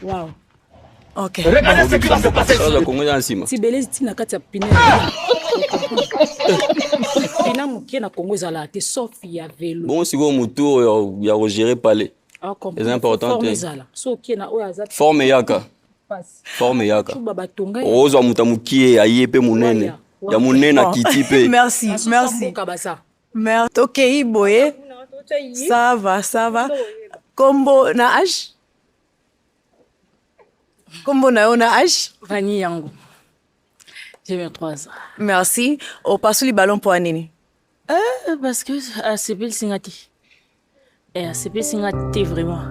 Wow. Ok. Si belezi tina kati ya pine. Pina mukie na Congo ezala te sauf ya velo. Bon si go mutu ya gérer palais. C'est important. Forme ezala. So kie na oyo azat. Forme yaka. Forme yaka. Ozo mutamukie ayepe munene. Ya munene kiti pe. Merci. Merci. OK, Iboye. Ça va. Kombo na âge? Kombo na yo na âge? Rani yango. J'ai 23 ans. Merci. O passe le ballon pour Anini. Parce que ACP Singati. ACP Singati vraiment.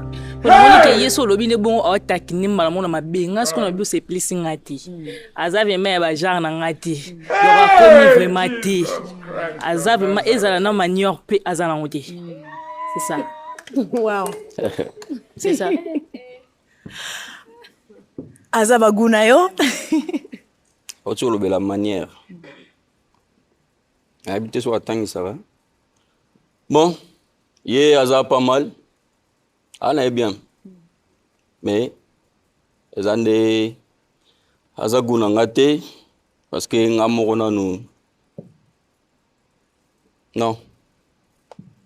Pour moi que yeso lobi ne bon o takini malamu na mabenga ce qu'on a bu c'est plus Singati. Azave me ba genre na ngati. Dora komi vraiment ti. Azave ma ezala na manière pe azala ngote. C'est ça. Wow. C'est ça. Azaba gunayo. Autour de la manière. Habiter sur la tangue, ça va. Bon, il a pas mal. On est bien. Mais, les années, Azaguna ngate, parce que Namorona nous. Non.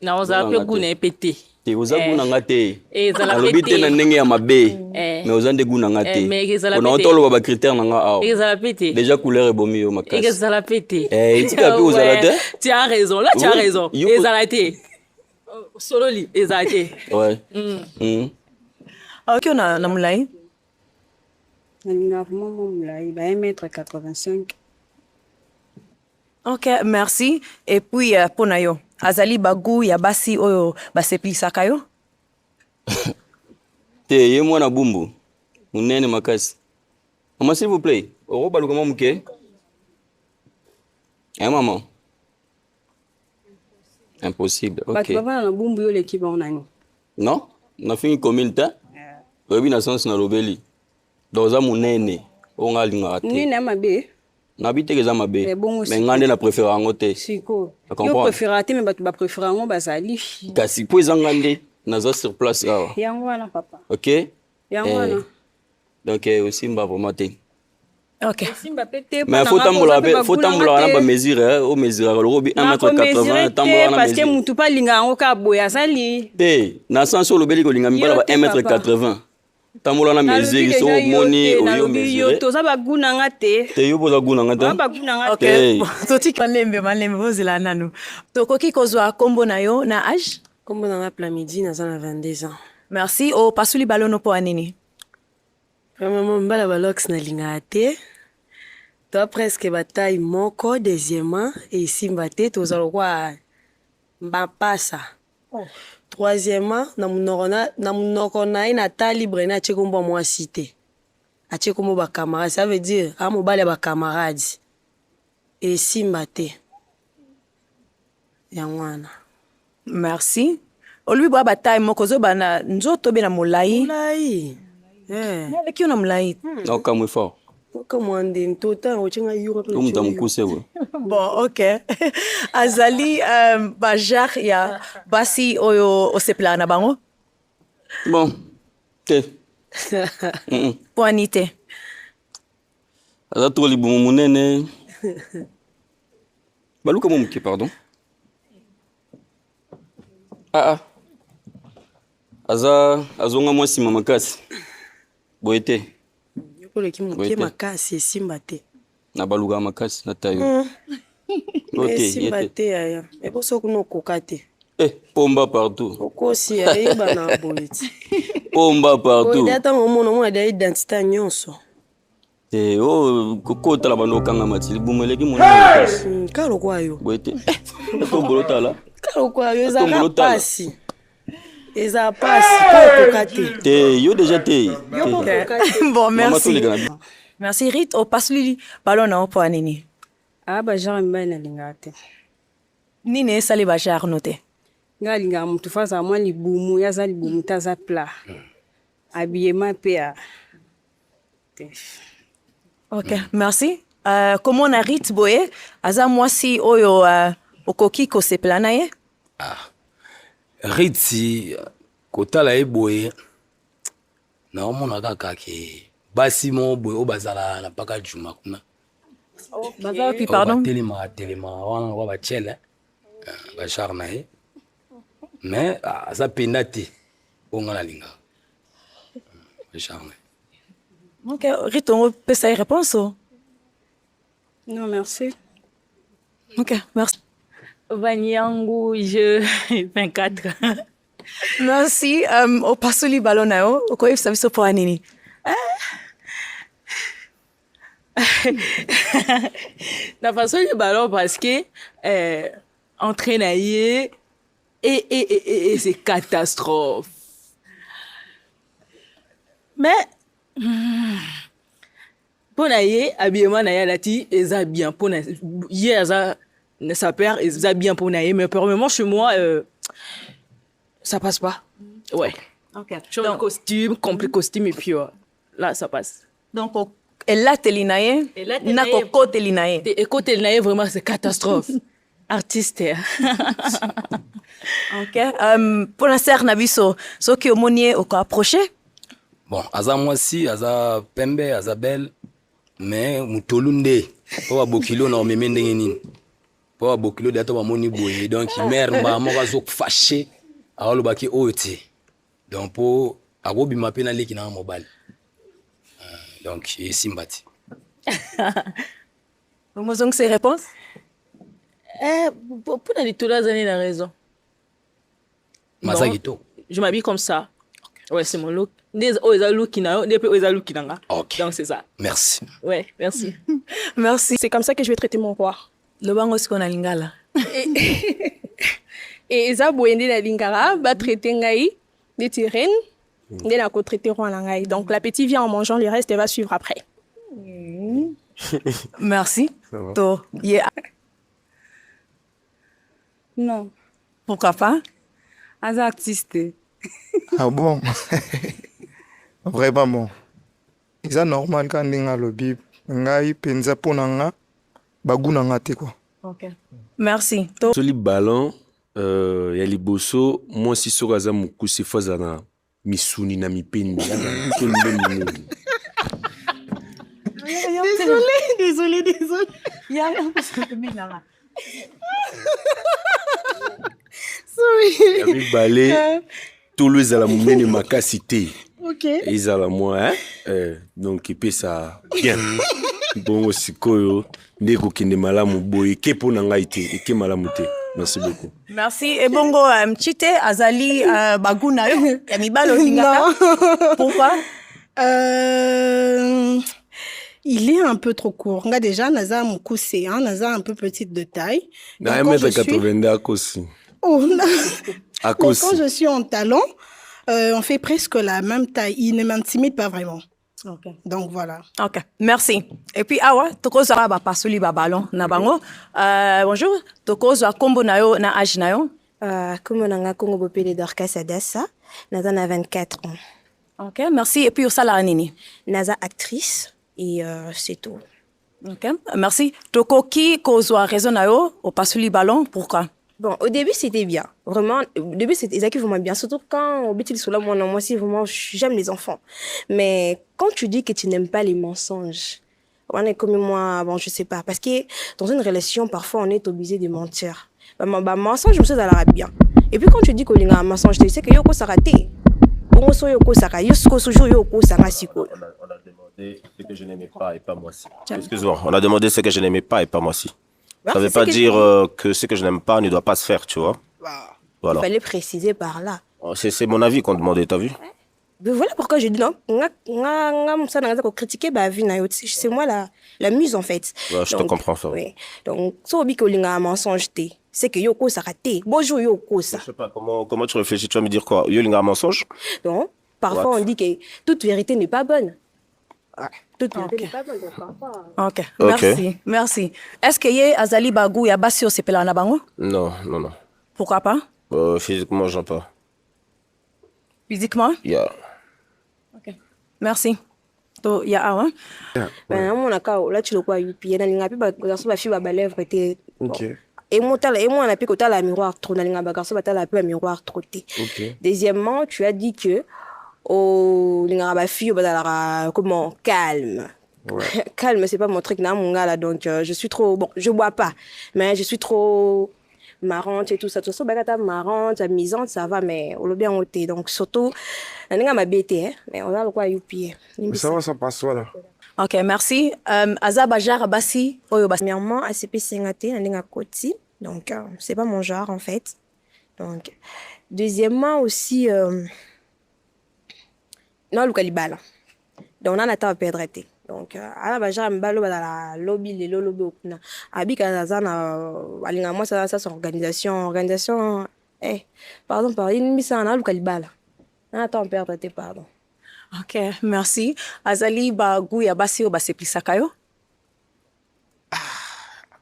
Non, on a peu guna pété. Oza guna ngate. Alobite na ndenge ya mabe. Mais oza nde guna ngate. On a entolo ba critère nanga aw. Déjà couleur ebomi yo makasi. Ezala pété. Tika pe ozala te. Tu as raison, là tu as raison. Ezala te. Solo li, ezala te. Ouais. OK, on a mulai. Nalinga vraiment mulai, ba 1m85. OK, merci. Et puis ponayo. Azali bagu ya basi oyo baseplisaka yo? Te ye mwana bumbu. Munene makasi. Maman s'il vous plaît, oro baluka mamuke. Maman. Impossible. OK. Batu baba na bumbu yo l'équipe on nani? Non, na fini commune ta. Obi na sens na lobeli. Doza munene. Onga linga te. Nini na mabe? Nabite keza mabe. Mais ngande na préférer ngote. Siko. Yo préférer te mais batu ba préférer ngo bazali. Kasi po ezangande naza sur place là. Yango wana papa. OK? Yango wana. Donc aussi mba vraiment te. OK. Simba pété. Mais faut tambola na ba mesure au mesure le robi 1m80 tambola na parce que mutu pa linga ngo ka boya sali. Te na sens sur le beli ko linga mbala ba 1m80. Tambola na mesure so moni oyo mesure. To za ba guna ngate. Te yo boza guna ngate. Ba guna ngate. OK. To tika malembe vozela nanu. To koki kozwa kombo na yo na âge? Kombo na midi na za na 22 ans. Merci. O pasuli balono po anini. Vraiment mbala balox na linga te. To presque bataille moko deuxièmement et simba te to za kwa mbapasa. Troisièmement, na munoko na ina ta libre na chekombo moi cité. A chekombo ba camarade, ça veut dire a mobale ba camarades. Et simbate. Yangwana. Merci. Olubi bwa bataille moko zo bana nzoto be na molai. Molai. Na avec yo na molai. Non comme fort. Comme on dit tout on tient euro. Bon, OK. Azali bajar ya basi oyo osepla na bango. Bon. Te. Poanite. Aza to libumu munene. Baluka momuke pardon. Azonga mwasi mama makasi. Boete. Yokole ki muke makasi simba te. Na baluka makasi na tayo. OK, simba te aya. E boso kuno kokate. Pomba partout. Okosi ya bana boliti. Pomba partout. Data momono mo da identité nyonso. Koko tala bano kanga matili bumeleki mona. Kalo kwayo. Boete. To bolota la. Kalo kwayo za pasi. Eza pasi ko kokate. Te yo déjà te. Bon, merci. Merci Rit, o pasuli ballon na po anini. Ba genre mba na lingate. Nini sali ba genre note. Nga linga mutu faza mwa libumu ya za libumu taza pla. Habillement pa. OK, merci. Comment on a Rit boye aza mwasi oyo okoki ko se plana ye? Ritsi kotala eboye naomona kaka ke basi mo boye oyo bazala na mpaka juma kuna Baza wapi, pardon? telema wana wa bachele bachar na ye mais aza penda te oyo nga nalinga bachar na ye. Ok, Ritongo peut ça y répondre. Non, merci. Ok, merci. Vanyangu, je 24. Merci. Au pasuli ballon na yo, au quoi ça pour anini? La façon du ballon parce que entraîner et c'est catastrophe. Mais pour naïe habillement naïe lati eza bien pour hier ça perd eza bien pour naïe mais pour le moment chez moi ça passe pas. Ouais. Ok. Je mets un costume, complet costume et puis là ça passe. Donc et là telinaye, na koko telinaye. Et côté naïe vraiment c'est catastrophe. Artiste. Ok. Pour la serre nabiso, ce qui au monier au approché. Bon, aza mwasi, aza pembe, aza belle, mais mutolu nde, po ba bokilo na omeme ndenge nini. Po ba bokilo de ato ba moni boye, donc mère mba moko zo fâché, awolo baki ote. Donc po akobima pe na leki na mobile. Donc simbati. Vous avez ces réponses? Pour les tous les années, il a raison. Masagito. Je m'habille comme ça. Ouais, c'est mon look. Des look qui n'a, des look qui n'a. Ok. Donc c'est ça. Merci. Ouais, merci. Merci. C'est comme ça que je vais traiter mon roi. Le bango ce qu'on a lingala. Et eza boyende la lingara va traiter ngai des tyrènes, de la traiter roi na ngai. Donc l'appétit vient en mangeant, le reste elle va suivre après. Merci. To, yeah. Non, Pourquoi pas? as artiste. Ah bon? Vraiment bon. C'est normal quand on a le bib. Ngai penza ponanga baguna ngate quoi. Ok. Merci. To, soli ballon ya liboso mwasi soko aza mokuse fo aza na misuni na mipendi désolé. Ya ya mibale tolo ezala monene makasi te Ok. ezala mwa donc epesa bien bongo sikoyo nde ekokende malamu boye eke mpo na ngai te eke malamu te. Merci beaucoup. merci. Et bongo mchite azali baguna yo ya mibalo lingaka. Pourquoi? Il est un peu trop court. Nga déjà, naza mukuse, hein, naza un peu petite de taille. Na Donc, quand je 1m82 akosi Oh, non. Donc, akosi quand je suis en talon, on fait presque la même taille. Il ne m'intimide pas vraiment. Ok. Donc voilà. Ok, merci. Et puis, awa, toko zara ba pasuli ba ballon na bango. Bonjour, toko zwa kombo na yo na âge na yo. Comme on a Congo Bopé Dorcas Adassa, Naza a 24 ans. Ok, merci. Et puis, au salaire nini. Naza actrice et c'est tout. Ok, merci. Toko ki ko zwa raison na yo au pasuli ballon, pourquoi? Bon, au début, c'était bien. Vraiment, au début, c'était vraiment bien. Surtout quand, au petit là, moi aussi, vraiment, j'aime les enfants. Mais quand tu dis que tu n'aimes pas les mensonges, on est comme moi, bon, je sais pas. Parce que dans une relation, parfois, on est obligé de mentir. Bah, mensonge, je me suis dit, bien. Et puis, quand tu dis qu'il y a un mensonge, tu sais que yoko ça raté. On a demandé ce que je n'aimais pas et pas moi si. Excuse-moi, on a demandé ce que je n'aimais pas et pas moi si. Ça ne veut pas dire que ce que je n'aime pas ne doit pas se faire, tu vois. Voilà. Il fallait préciser par là. C'est mon avis qu'on demandait, t'as vu? Mais voilà pourquoi je dis non. C'est moi la muse en fait. Ouais, je te comprends ça. Oui. Donc, si on dit qu'il y a un mensonge, c'est que yoko ça raté. Bonjour yoko ça. Je sais pas, comment tu réfléchis? Tu vas me dire quoi? Il y a un mensonge? Donc, parfois What? on dit que toute vérité n'est pas bonne. Toute vérité n'est pas bonne. Donc, parfois... Ok, merci. Merci. Est-ce que y a azali bagou ya basi au sepela na bango? Non. Pourquoi pas? Physiquement, j'en pas. Physiquement? Yeah. Ok. Merci. To ya awa. Ben, mon accord, là tu le vois, puis il y a un peu de la fille à lèvres était. Ok. Et moi, on a pu côté la miroir trop, on a un garçon, la miroir trop. Ok. Deuxièmement, tu as dit que Oh, lingara fille comment calme. Ouais. Calme, c'est pas mon truc là, mon gars là. Donc je suis trop bon, je bois pas, mais je suis trop marrante et tout ça. Tout ça, bagata marrante, amusante, ça va, mais on l'a bien ôté. Donc surtout, on a ma bêté, mais on a le quoi youpi. Mais ça va, ça passe voilà. Ok, merci. Azaba Jara Bassi, Oyo Bassi. Premièrement, ACP Singate, on a côté. Donc c'est pas mon genre en fait. Donc deuxièmement aussi, non le calibala. Donc on a à perdre été. Donc ala baja mbalo la lobby les lobby okuna abika zana alinga moi ça c'est organisation pardon une mission na lukalibala na temps perdre te pardon. Ok, merci. Azali bagu ya basi o baseplisaka yo?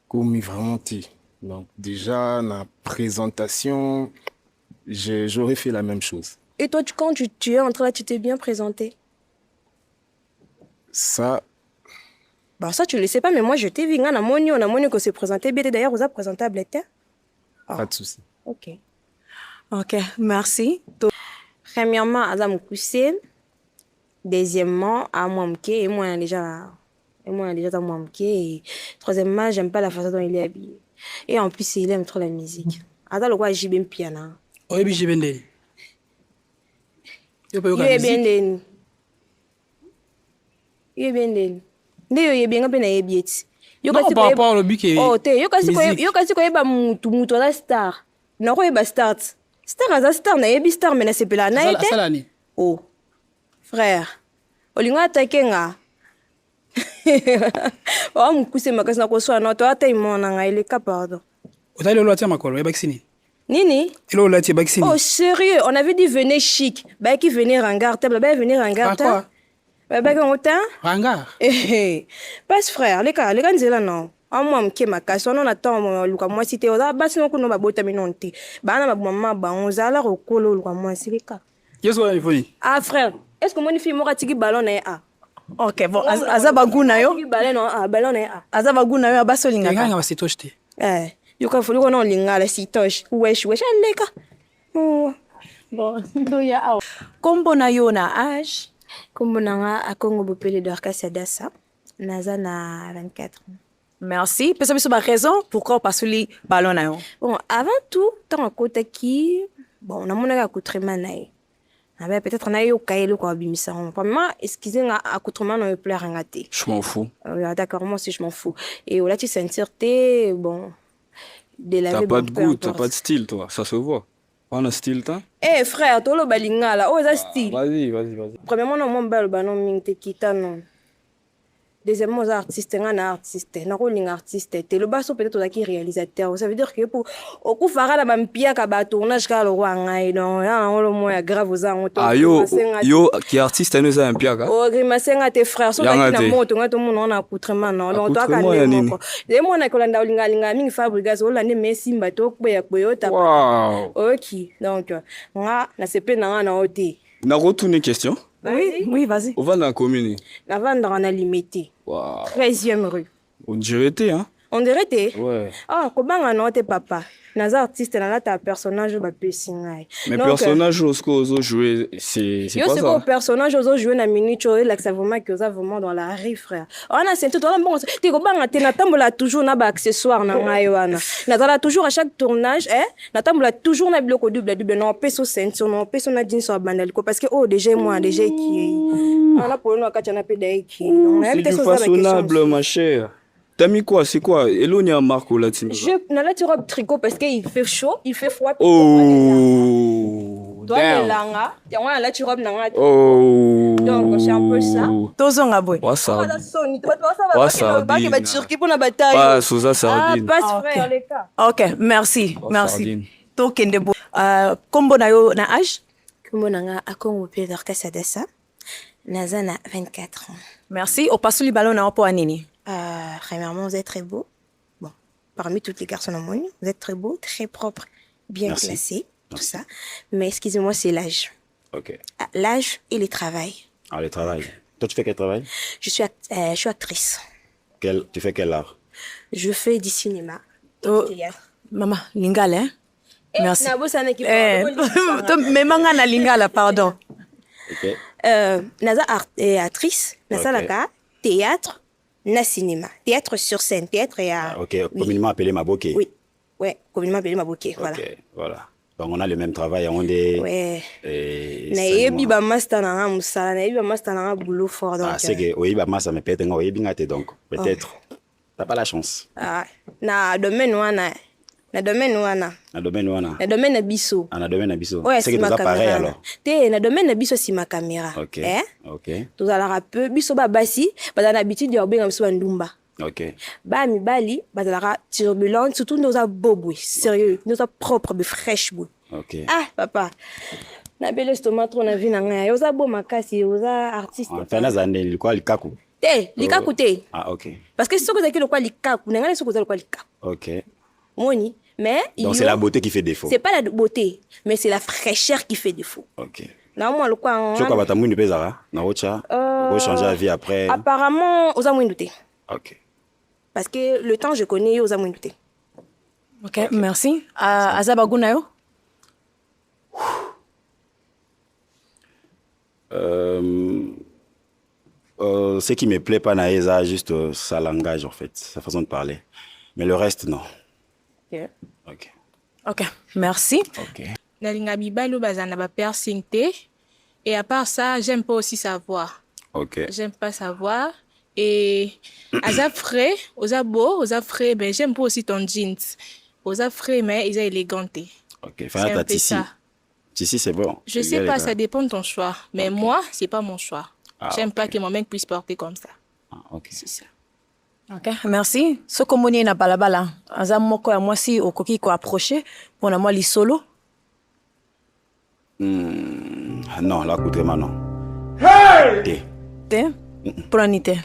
Comme vraiment ti. Donc déjà la présentation j'aurais fait la même chose. Et toi quand tu es entré là tu t'es bien présenté? Ça. Bah ça tu le sais pas mais moi je t'ai vu on a moni qu'on s'est présenté bien d'ailleurs vous a présentable était. Pas de souci. Ok. Ok, merci. Premièrement Azam Koussé. Deuxièmement à Mwamke et moi déjà à Mwamke et troisièmement j'aime pas la façon dont il est habillé et en plus il aime trop la musique. Ada le quoi j'aime piano. Oui bi j'aime bien. Il est bien. Ndio ye bien na yebieti. Yo kasi par rapport au bique. Oh te yo kasi ko yeba mutu la star. Na ko yeba star. Star aza star na yebi star mais na sepela na ete. Salani. Oh. Frère. Olinga takenga. Oh mukuse makasi na ko so na to ata imona nga ile ka pardon. Otali lo atia makolo ya vaccine. Nini? Ilo lo atia vaccine. Oh sérieux, on avait dit venez chic. Bah qui venait ringard, bah venir ringard. Quoi? Bah quand autant? Ringard. Passe frère, les gars nzela non. Moi mke makasi on attend luka moi cité oza basi no kuno babota minonti. Bana ba maman ba on zala rokolo luka moi silika. Yeso ya ifoni. Ah frère, est-ce que mon fille mora tiki ballon na a? Ok, bon, azaba guna yo. Ballon na a. Azaba guna yo abasolinga. Nganga basitoshte. Yuka fulu kono lingala sitosh. Wesh leka. Bon, doya aw. Kombo na yo na âge? Kombo na nga akongo bopele d'Orcas Adassa. Naza na 24 ans. Merci. Peut-être que raison pourquoi pasuli ballon na yo. Bon, avant tout, tant côté qui bon, na mona accoutrement nae. Ah peut-être na yo kaelo ko bimisa. Vraiment, excusez nga accoutrement no plaire ngate. Je m'en fous. D'accord, moi aussi je m'en fous. Et là tu sentir bon t'as pas de goût, t'as pas de style toi, ça se voit. On a style toi. Eh frère, tolo balinga là, oh ça style. Vas-y. Premièrement non mon bal banon mingte kita non. Deuxièmement artiste ngana artiste, na rolling artiste, te le basso peut-être qui réalisateur. Ça veut dire que pour au coup fara la mampia ka ba tournage ka le roi ngai non, ya on le moins grave aux an. Ah yo qui artiste nous a un pia ka. Oh grimacenga tes frères so na moto ngato mon on accoutrement non. Donc toi ka ne moko. Les mon na kolanda linga mingi fabrigas o la ne Messi mbato ko ya koyota. Wow. OK. Donc nga na sepe na na oti. Na retourner question. Oui, vas-y. On va dans la commune. La vente dans la limité. Wow. 13e rue. On dirait hein? On dirait t'es? Ouais. Ah, comment on a tes papa? Naza artiste na ta personnage ba pesingai. Mais personnage osko jouer c'est pas ça. Yo c'est quoi personnage ozo jouer na minute et là que ça vraiment que ça vraiment dans la rue frère. On a c'est tout bon t'es ko banga te na tambola toujours na ba accessoire na ngai wana. Na toujours à chaque tournage na tambola toujours na biloko double non peso ceinture non peso na jeans sur bandali parce que oh déjà qui on a pour nous ka na pédai qui. C'est façonnable ma chère. T'as mis quoi? C'est quoi? Elonia Marco latino. Je n'ai la robe tricot parce qu'il fait chaud, il fait froid. Oh. Toi t'es langa, t'es on a la robe nanga. Oh. Donc c'est un peu ça. Tozonga boy. Wasa. Wasa. Ba ke ba turki pour na bataille. Pas Souza sardine. Ah, passe frère les cas. OK, merci. To kende bo. Kombo na yo na âge? Kombo na nga akongo pe d'Orcas Adassa. Naza na 24 ans. Merci. Au pasuli ballon na po anini. Premièrement, vous êtes très beau. Bon, parmi toutes les garçons au monde, vous êtes très beau, très propre, bien classé, tout ça. Mais excusez-moi, c'est l'âge. Ok. L'âge et le travail. Ah, le travail. Toi, tu fais quel travail? Je suis actrice. Tu fais quel art? Je fais du cinéma. Maman, lingala, hein? Merci. Nabo sana ki. Mais manga na lingala, pardon. Ok. Naza actrice, nasalaka théâtre, na cinéma. Théâtre sur scène, théâtre et Ok, communément appelé Maboké. Oui, ouais, communément appelé Maboké, voilà. Ok, voilà. Donc on a le même travail, on est... Ouais. Nayebi ba master na musala, nayebi ba master na boulot fort donc. Ah, c'est que oui, bah ça me peut-être nga oui bingate donc peut-être t'as pas la chance. Ah, na domaine wana. Na domaine wana. Na domaine wana. Na domaine na biso. Ah, na domaine na biso. Ouais, c'est que tout pareil alors. Te na domaine na biso si ma caméra. OK. OK. Tout à la peu biso ba basi, ba na habitude ya obenga biso ndumba. OK. Ba mi bali, ba la turbulente, surtout nos a bobo, sérieux, nos a propre, be fraîche bout. OK. Ah, papa. Na belle estomac trop na vie na nga. Yoza bo makasi, yoza artiste. Enfin na zande likwa likaku. Te, likaku te. Ah, OK. Parce que si soko zaki lokwa likaku, na nga soko zaki lokwa likaku. OK. Moni, mais donc c'est la beauté qui fait défaut. C'est pas la beauté, mais c'est la fraîcheur qui fait défaut. OK. Na moi le quoi. Tu quoi batamu ni pezara na ocha. Pour changer la vie après. Apparemment, aux amours douté. OK. Parce que le temps je connais aux amours douté. OK, merci. Azabaguna yo. Ce qui me plaît pas naïsa juste sa langage en fait, sa façon de parler. Mais le reste non. OK. OK. OK, merci. OK. Nalinga bibalo bazana ba piercing te. Et à part ça, j'aime pas aussi savoir. OK. J'aime pas savoir. Et aza frais, osa beau, osa frais, ben j'aime pas aussi ton jeans. Osa frais mais ils sont élégants. OK, fais ta tissu. Tissu c'est bon. Je sais pas, ça dépend de ton choix. Mais moi, c'est pas mon choix. J'aime pas que mon mec puisse porter comme ça. Ah, OK. C'est ça. OK, merci. Ce que moni na balabala, aza moko ya mwasi okoki ko approcher pour na moi li solo. Non, l'accoutrement non. Hey! Te? Pranité.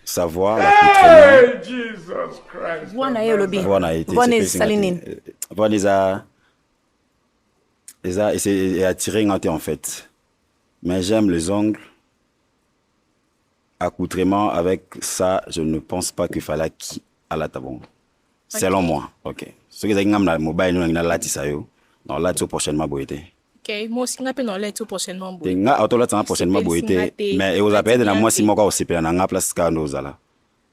Savoir l'accoutrement. Hey, Jesus Christ. Voina ye lobi. Voina salinin. Voina c'est attiré en fait. Mais j'aime les ongles. Accoutrement avec ça, je ne pense pas qu'il fallait qui à la table. Selon moi. OK. Ce que j'ai dit na mobile nous na lati sayo. Non là tout prochainement boité. OK, moi aussi ngape non là tout prochainement boité. Nga auto là prochainement boité. Mais vous appelle na moi si moko aussi pe na nga place ka ndo zala.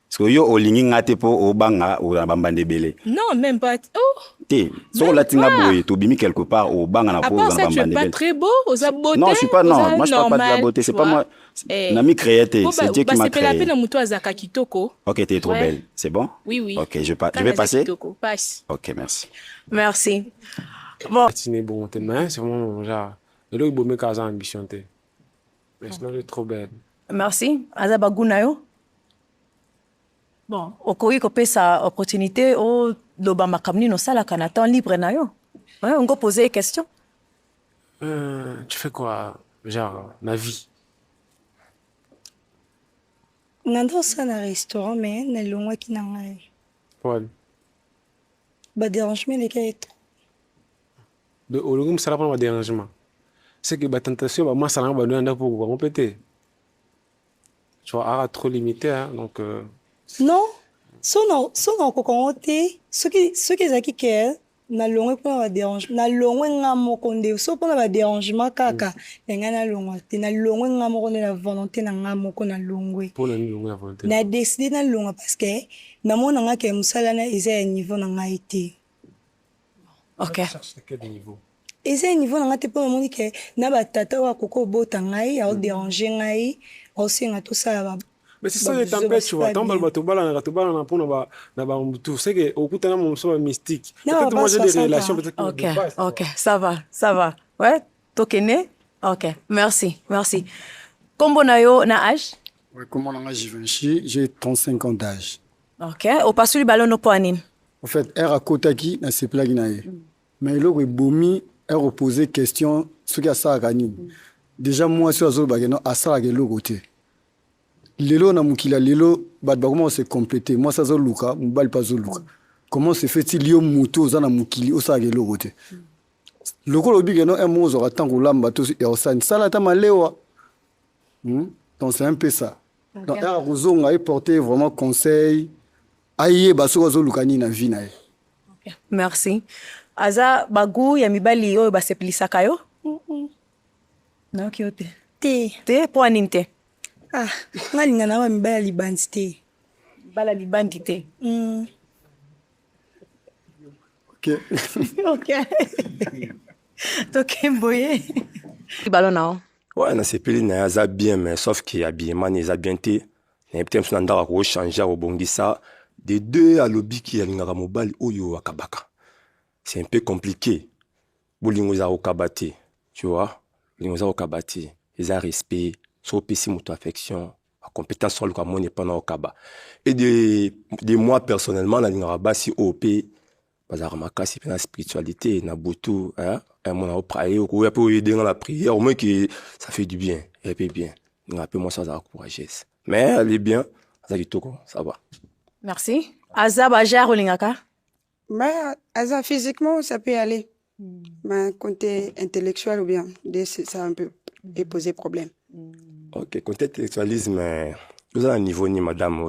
Parce que yo olingi ngate po obanga o na bambande belé. Non, même pas. Oh. Té, so la tinga boy to bimi quelque part au banga na po na bambande belé. Tu es pas très beau, aux beauté. Non, je suis pas non, moi je parle pas de la beauté, c'est pas moi. Na mi créé té, c'est Dieu qui m'a créé. C'est la peine muto azaka kitoko. OK, t'es trop belle. C'est bon? Oui. OK, je vais passer. Passe. OK, merci. Merci. Bon, c'est bon, c'est vraiment genre le beau mec a ambition té. Mais sinon elle est trop belle. Merci. Azabaguna yo. Bon, okoki kopesa opportunité au loba makamni no sala kana temps libre na yo. Ouais, on go poser des questions. Tu fais quoi genre ma vie? Nando ça na restaurant mais na longwa ki na ngai. Paul. Ba dérangement les cas trop. De ologum sala pas ba dérangement. C'est que ba tentation ba moi ça na ba ndanda pour quoi on péter. Tu vois, trop limité hein donc non, sono kokongote, ce qui zaki ke na longwe pour ba dérangement, na longwe ngamo konde, so pour ba dérangement kaka, nga na longwe, te na longwe ngamo konde la volonté na ngamo ko na longwe. Pour la longwe la volonté. Na décidé na longwe parce que na mona nga ke musala na isa niveau na nga été. OK. Quel niveau? Isa niveau na nga te pour moni ke na ba tata wa koko bota ngai, ya déranger ngai, aussi nga tout ça ba. Mais c'est ça les tempêtes, tu vois. Tant balbala na pona na ba tout. C'est que au kutana mon so mystique. Peut-être moi j'ai des relations peut-être. OK, ça va. Ouais, tokene. OK, merci. Kombo na yo na âge? Ouais, comment on a Givenchy, j'ai 35 ans d'âge. OK, au passe le ballon no poanine. En fait, elle a kotaki na se plagi na ye. Mais l'autre bomi, elle reposait question ce qui a ça à gagner. Déjà moi sur azol bageno a ça à gelo côté. Lelo na mukila lelo bat comment se compléter moi ça zoluka mbal pas zoluka comment se fait-il yo muto za na mukili o ça gelo côté loko lobi geno un mot aura tant lamba to et osan sala ta malewa donc c'est un peu ça donc elle a rozonga et porter vraiment conseil aïe baso zoluka ni na vie na. Merci. aza bagu ya mibali oyo basepelisaka yo? nayoki yo te te mpo anini te? nga linga na ba mibali ya libandi te. Mibali ya libandi te. tokemboye balo na o. Ouais, nasepeli na ye aza bien, mais sauf que habillement eza bien te. Na peut-être mso na ndako akochange akobongisa. De deux alobiki alingaka mobali oyo akabaka. C'est un peu compliqué. Bolingo eza okaba te, tu vois. Bolingo eza okaba te. Eza respect, so opesi moto affection, a compétence sur le kamone pendant okaba. Et de moi personnellement, nalingaka basi OP, bazara makasi pe na spiritualité, na butu, hein. Mon a prié, ou a pu aider dans la prière, au moins que ça fait du bien, et puis bien. Un peu moins ça a courageuse. Mais elle est bien, ça va. Merci. Aza bajar olingaka? Mais Aza physiquement ça peut aller. Mais côté intellectuel ou bien, ça un peu poser problème. Ok, côté intellectualisme, vous avez un niveau ni madame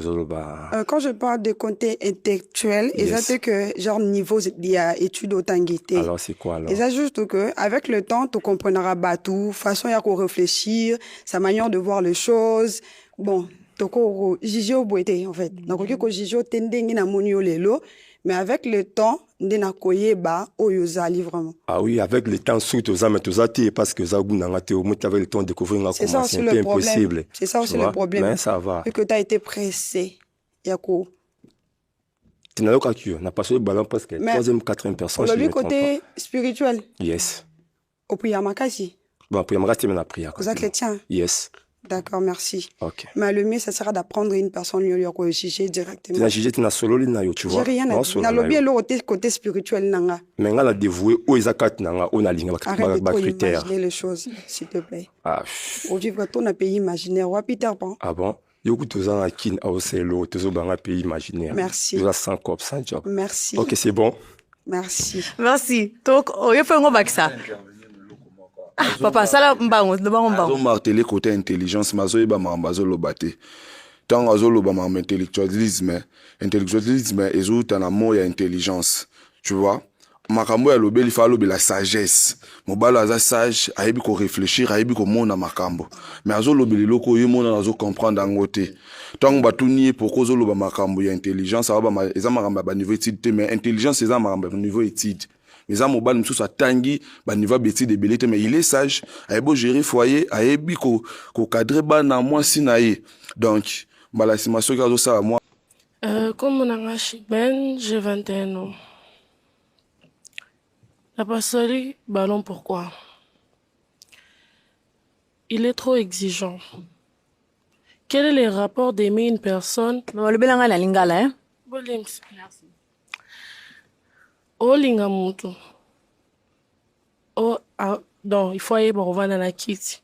quand je parle de côté intellectuel, yes. C'est que genre niveau d'études au tanguité. Alors c'est quoi alors? Et ça juste que avec le temps tu comprendras batou, façon ya qu'on réfléchir, sa manière de voir les choses. Bon, toko jijio boité en fait. Donc ko jijio tendengi na monio lelo, mais avec le temps ndena koyeba oyozali vraiment. Ah oui, avec le temps surtout ça mais tout ça parce que ça avec le temps de découvrir comment c'est un peu impossible. C'est ça aussi le problème. Mais ça va. Et que tu as été pressé. Yako. Tu n'as pas que n'a pas sur le ballon parce que troisième, quatrième personne. Pour le côté spirituel. Yes. Au prière makasi. Bon, prière makasi mais la prière. Vous êtes chrétien. Yes. D'accord, merci. Ok. Mais le mieux, ça sera d'apprendre une personne lui juger directement. Tu n'as jugé, tu n'as solo li tu vois. J'ai rien à dire. N'a lobby le côté spirituel nanga. Mais nga la dévoué o izakat nanga on a linga ba critères. Arrête les choses, s'il te plaît. Ah. Au vivre ton un pays imaginaire ou Peter Pan. Ah bon? Yoku tozan akin au selo tozo banga pays imaginaire. Merci. Tu as 100 cop, 100 job. Merci. Ok, c'est bon. Merci. Merci. Donc, oyo fe ngo bakisa. Papa, ça là, martelé côté intelligence, mazo iba mambazo lobate. Tant azo loba mam intellectualisme ezo tanamo ya intelligence. Tu vois? Makambo ya lobeli il faut lobe la sagesse. Mobalo aza sage, aibi ko réfléchir, aibi ko mona makambo. Mais azo lobeli loko yo mona azo comprendre ngote. Tant batuni pour ko zo loba makambo ya intelligence, aba eza makambo ba niveau étude mais intelligence eza makambo niveau étude. Mais à mobile nous ça tangi ba niveau bêtise de belité mais il est sage aibo gérer foyer aibi ko cadrer ba na moi sinaye donc bala simation ka zo ça moi comme mon angachi ben j'ai 21 ans. La passerie ballon pourquoi? Il est trop exigeant. Quel est le rapport d'aimer une personne? Le belanga la lingala hein. Merci. Olinga mutu. Donc, il faut aller pour vendre la kiti.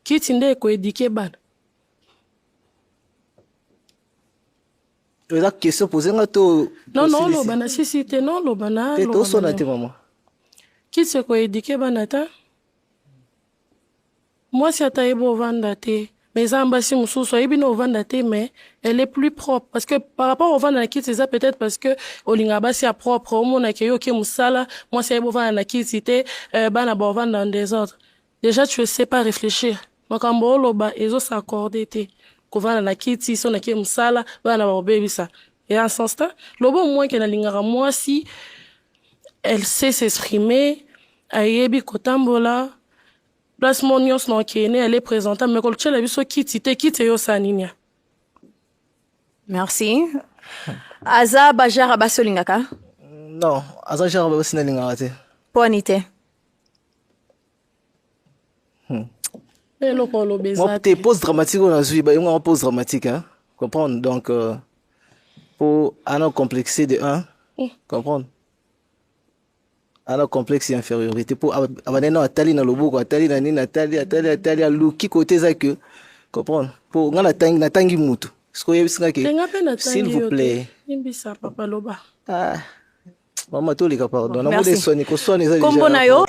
Kiti nde ko éduquer ban. La question posée nga to. Non, lo bana si te non lo bana. Te to sona te maman. Kiti ko éduquer banata. Moi si ataye bo vendre te. Mais ambassy mususu ibino vendre te mais elle est plus propre parce que par rapport au vendre la kit c'est ça peut-être parce que olinga basi a propre au mona ke yo ke musala moi c'est bo vendre la kit c'était bana bo vendre dans des ordres. Déjà tu sais pas réfléchir. Makambo loba ezo s'accorder te ko vendre la kit si son ke musala bana bo baby ça. Et en ce sens-là, lobo moins que na lingara moi si elle sait s'exprimer ayebi kotambola place monios non kene elle est présentable mais quand tu l'as vu sur quitte yo saninia. Merci. Aza bajara basolingaka? Non, aza jara basina lingaka te. Ponite. Et le polo bezat. Moi tes poses dramatiques on a vu ba yon pose dramatique hein. Comprendre donc pour un complexé de 1 comprendre. Alors complexe et infériorité pour abanena atali na loboko atali na nini atali aluki côté ça que comprendre pour ngana tangi mutu sko yebisinga ke s'il vous plaît nimbisa papa loba maman to lika pardon na mode soni ko soni za kombo na yo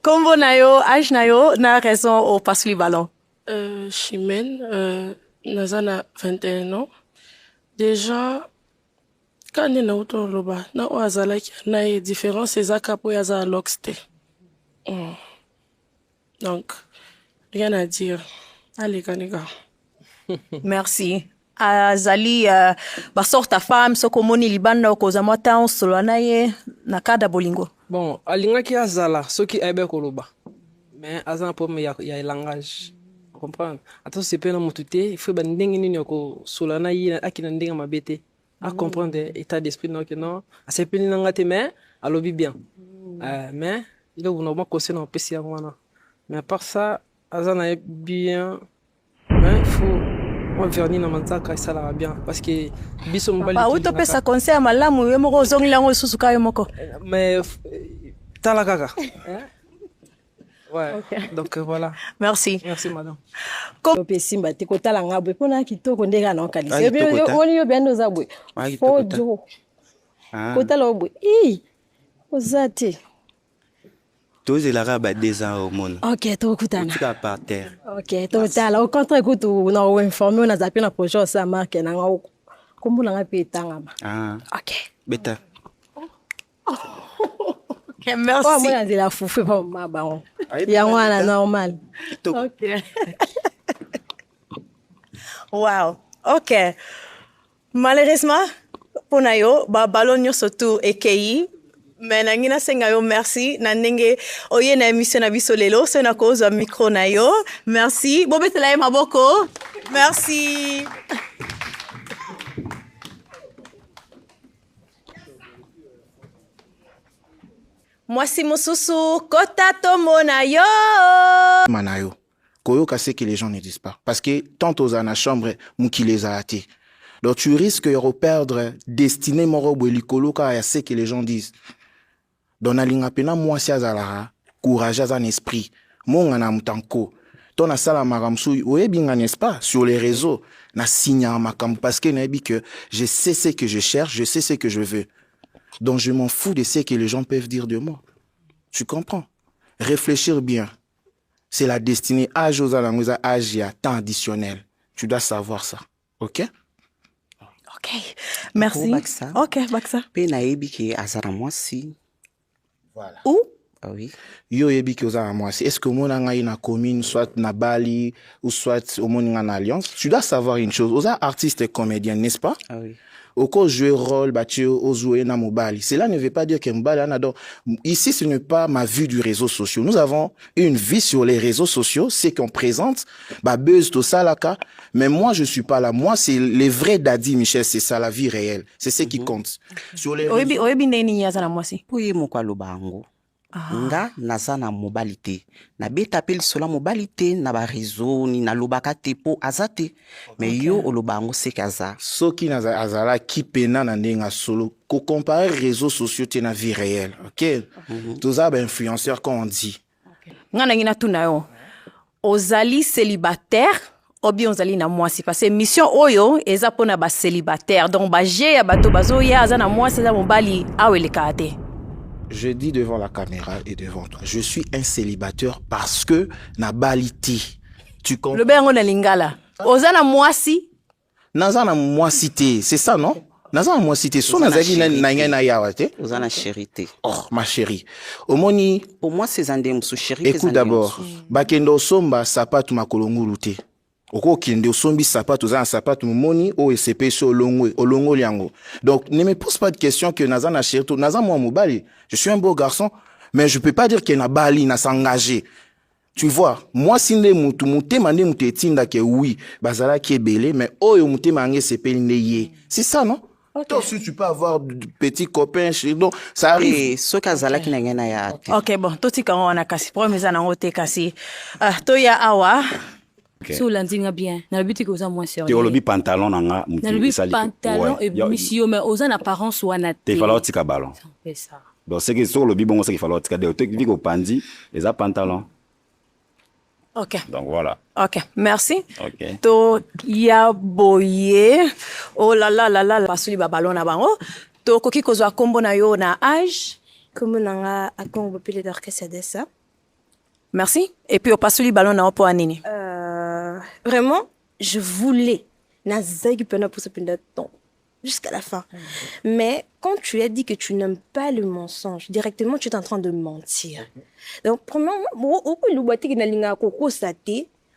kombo na yo âge na yo na raison au passe le ballon Chimène nazana 21 ans déjà Quand on est au loba, na o azalaki na e différence eza kapo ya za loxte. Donc rien à dire. Allez kaniga. Merci. Azali basort ta femme soko moni libanda okoza mota on solo na ye na kada bolingo. Bon, alingaki azala soki ebe koloba. Mais azan problème ya langage. Comprendre? Attends, c'est pas na motute, il faut ben ndenge nini ko solo na ye akina ndenge mabete. À comprendre état d'esprit non que non. C'est pas ni ngate mais alobi bien. Mais il est normalement conseil dans PC wana. Mais à part ça, azana est bien. Mais il faut on verni na manzaka ça la bien parce que biso mbali Papa uto pesa conseil malamu yo moko zongi lango susu kayo moko. Mais tala kaka. Ouais. Okay. Donc voilà. Merci. Merci madame. Comme pesimba te kotala ngabwe pona kitoko ndeka na kalisi. Yo woni yo bendo zabwe. Fojo. Kotala obwe. Ozate. Tous les arabes des ans au monde. Ok, to kutana. Tu vas par terre. Ok, total. Au contraire, écoute, on a informé, on a zappé la projet ça marque na ngao. Comme on a payé tangama. Ok. Beta. Ok, merci. Oh, moi, j'ai la foufou pour ma baron. Il y a un normal. Ok. Wow. Ok. Malheureusement, pour nayo, ballon surtout EKI. Mais nangina senga yo merci na ndenge oye na émission na biso lelo so na koza micro na yo merci bobetela ye maboko merci. Mwasi mususu kota tomona yo manayo koyoka ce que les gens ne disent pas parce que tant aux na chambre muki les a até donc tu risques de perdre destinée moro bolikolo ka ya ce que les gens disent. Dans la ligne pena moi si azala courage à un esprit mon na mutanko ton na sala maramsu oyebinga n'est-ce pas sur les réseaux na signa makam parce que na bi que je sais ce que je cherche, je sais ce que je veux, donc je m'en fous de ce que les gens peuvent dire de moi. Tu comprends? Réfléchir bien, c'est la destinée. Âge aux alanguza âge ya temps additionnel, tu dois savoir ça. Ok? Ok, merci. Ok, Baksa. Pe na yebi ke azara mwasi. Voilà. Où? Ah oui. Yo yebi ke ozara mwasi. Est-ce que mon anga na commune, soit na Bali, ou soit au mon na alliance? Tu dois savoir une chose. Oza artiste et comédien, n'est-ce pas? Ah oui. Au cas jouer rôle, batio, au jouer na mobali. Cela ne veut pas dire que mbali anador. Ici, ce n'est pas ma vue du réseau social. Nous avons une vie sur les réseaux sociaux, c'est qu'on présente, bah, buzz, tout ça, là, mais moi, je suis pas là. Moi, c'est les vrais daddy, Michel, c'est ça, la vie réelle. C'est ce qui compte. Sur les réseaux. Oyebi ndeni yaza na mwasi. Pouye mokwa lobango. Nga naza na mobilité na beta pel sola mobilité na ba réseau ni na lobaka te po azate mais yo olobango se kaza soki na azala ki pena na ndenga solo ko comparer réseaux sociaux te na vie réelle. OK? Tous ba influenceurs comme on dit. Ngana ngina tuna yo ozali célibataire ou bien ozali na mwasi parce que mission oyo eza pona ba célibataire donc ba je ya bato bazo ya aza na mwasi za mobali aweleka te. Je dis devant la caméra et devant toi, je suis un célibataire parce que na baliti. Tu comprends? Le bengo na lingala. Ozana mwasi. Nazana mwasi te, c'est ça non? Nazana mwasi te. So nazaki na ngena yawa te. Ozana chérie. Oh ma chérie. Omoni. Pour moi c'est zande musu chérie. Écoute d'abord. Bakendo somba sapatu makolongulu te. Oko kende osombi sapato za sapato moni o SCP so olongo liango. Donc ne me pose pas de question que nazana chérie, naza moi mobali. Je suis un beau garçon, mais je peux pas dire que na bali na s'engager. Tu vois, moi si nde mutu mutema nde mutu etinda ke oui, bazala ki ebele, mais oyo mutema nge sepeli neye. C'est ça non? Toi aussi tu peux avoir de petits copains chez donc ça arrive. So kazala ki na ngena ya. OK bon, toti ka wana kasi promesa na ngote kasi. To ya awa. Si vous l'avez bien, dans le but que vous avez moins sérieux. Tu as le pantalon nanga. Dans le but pantalon et monsieur, mais aux en apparence ou en a. Il faut tika ballon. C'est ça. Donc c'est que sur le bibon c'est qu'il faut tika de tu vis au pandi les pantalon. OK. Donc voilà. OK, merci. OK. To ya boye. Oh là là là là, pasuli ba ballon na bango. To koki kozwa kombo na yo na âge. Comme nanga akongo pile d'orchestre de ça. Merci. Et puis au pasuli ballon na opo anini. Vraiment, je voulais. Nazaki pena pour ce temps. jusqu'à la fin. Mais quand tu as dit que tu n'aimes pas le mensonge, directement, tu es en train de mentir. Donc, premièrement,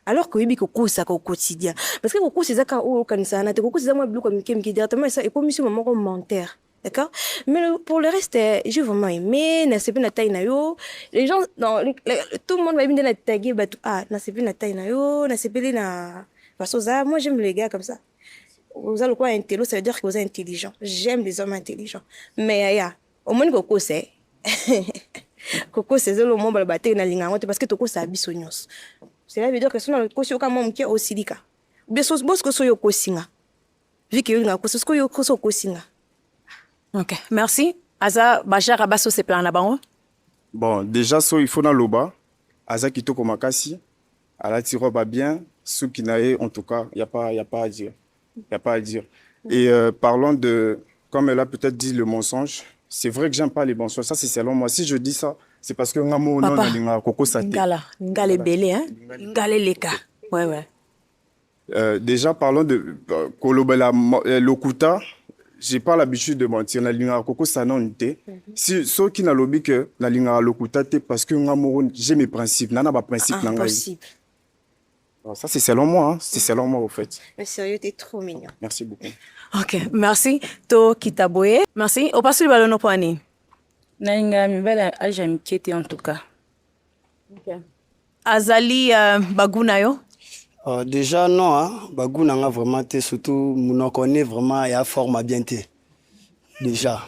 alors que oui, coco ça au quotidien. Parce que coco c'est ça quand on ça, na coco c'est ça moi bleu comme qui directement ça et comme si maman commentaire. D'accord? Mais pour le reste, j'ai vraiment aimé, na c'est pas na taille na yo. Les gens tout le monde va venir la taguer na c'est pas na taille na yo, na c'est pas na parce que ça moi j'aime les gars comme ça. Vous avez quoi intello, ça veut dire que vous êtes intelligent. J'aime les hommes intelligents. Mais au moins coco c'est coco c'est le moment ba battre na linga parce que toko ça bisognos. Cela veut dire que si on a le coach au camon qui est aussi lica. Bien sûr, boss que soyo cosinga. Vu que on a coach que yo cosinga. Ok, merci. Aza Bachar Abasso c'est plan là-bas. Bon, déjà il faut dans l'oba. Aza kitoko makasi. Ala tiro ba bien, ce qui n'a en tout cas, y a pas à dire. Y a pas à dire. Et parlons de comme elle a peut-être dit le mensonge. C'est vrai que j'aime pas les mensonges. Ça c'est selon moi. Si je dis ça, c'est parce que ngamo non na koko saté. Ngala belé hein. Ngala leka. Ouais. Déjà parlons de kolobela lokuta. J'ai pas l'habitude de mentir. Na linga koko sanonité. Si ceux qui n'a lobby que na linga lokuta té parce que ngamo j'ai mes principes. Nana ba principe na ngai. Ça c'est selon moi, hein. C'est selon moi au fait. Mais sérieux, t'es trop mignon. Merci beaucoup. Ok, merci. To Kitaboye. Merci. Au passe le ballon au poignet. Nainga mi bala aja mikete en tout cas. Ok. Azali baguna yo. Déjà non hein, baguna nga vraiment té surtout mon connaît vraiment ya forme bien té. Déjà.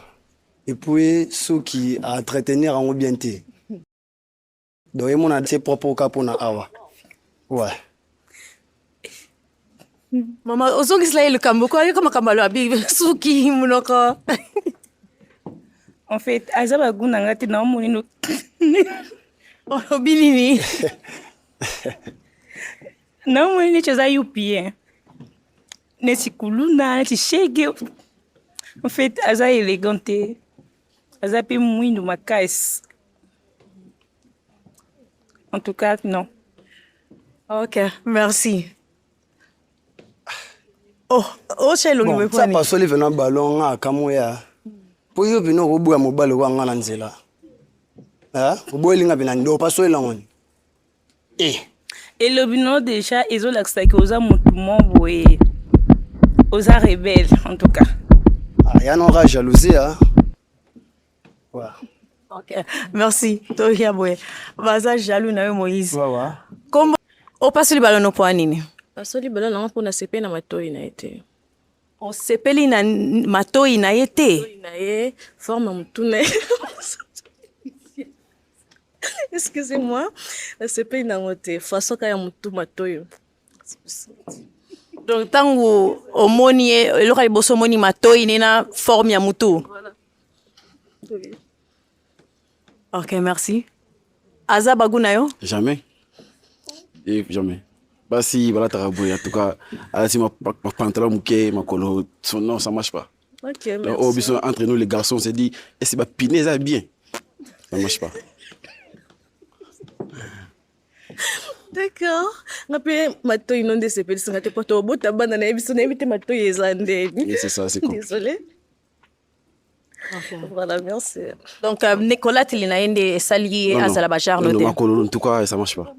Et puis ceux qui à entretenir en bien té. Donc mon a ses propres capona awa. Ouais. Mama ozongi sla le kambo ko comme kamalo abi suki munoko. En fait, azaba guna ngati na omoni no. Oh bilini. Na omoni ni choza yupi. Ne sikuluna, ne shege. En fait, aza élégante. Aza pe muindo makais. En tout cas, non. Ok, merci. Oh, chelongi me ça passe les venant ballon à kamoya. Pour yo bino obu ya mobalo wa ngana nzela. Obu elinga bina ndo paso elangoni. Et le bino déjà ils ont l'accès que oza mutumo boye. Oza rebelle en tout cas. Ya non ra jalousie Ouais. Ok, merci. Toya boye. Baza jaloux na yo Moïse. Ouais. Comme au passe le ballon au point nini. Pasoli bala na pour na sepe na matoi na été. On sepeli na matoi na été. Na ye forme mutune. Excusez-moi. La sepe na ngote façon ka ya mutu matoi. Donc tango omoni le ka liboso moni matoi nena forme ya mutu. Voilà. Ok, merci. Aza baguna yo? Jamais. Et jamais. Bah si, voilà, t'as raboué. En tout cas, si ma pantalon mouké, ma colo, non, ça marche pas. Ok, merci. Donc, au besoin, entre nous, les garçons, on s'est dit, c'est pas piné, ça bien. Ça marche pas. D'accord. Ngapi mato inonde sepeli singate poto bota bana na ebiso na ebite mato yezande. Et c'est ça, c'est cool. Désolé. Okay. Voilà, merci. Donc Nicolas Tilinaende salié à la Bachar noté. Non, en tout cas, ça marche pas.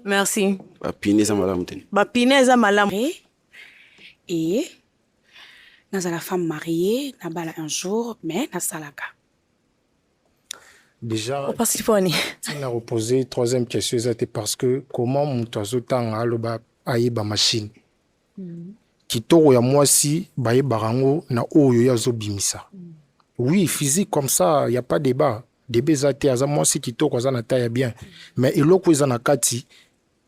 Merci. Ba piné ça malam te. Ba piné ça malam. Et nous la femme mariée, n'a bala un jour, mais n'a salaka. Déjà, on a reposé troisième question, c'était parce que comment mon oiseau tang a le ba machine. Kitoro ya moi si baye barango na oyo ya zo bimisa. Oui, physique comme ça, il y a pas débat. Débé zate aza moi si kitoko za na taille bien. Mais eloko za na kati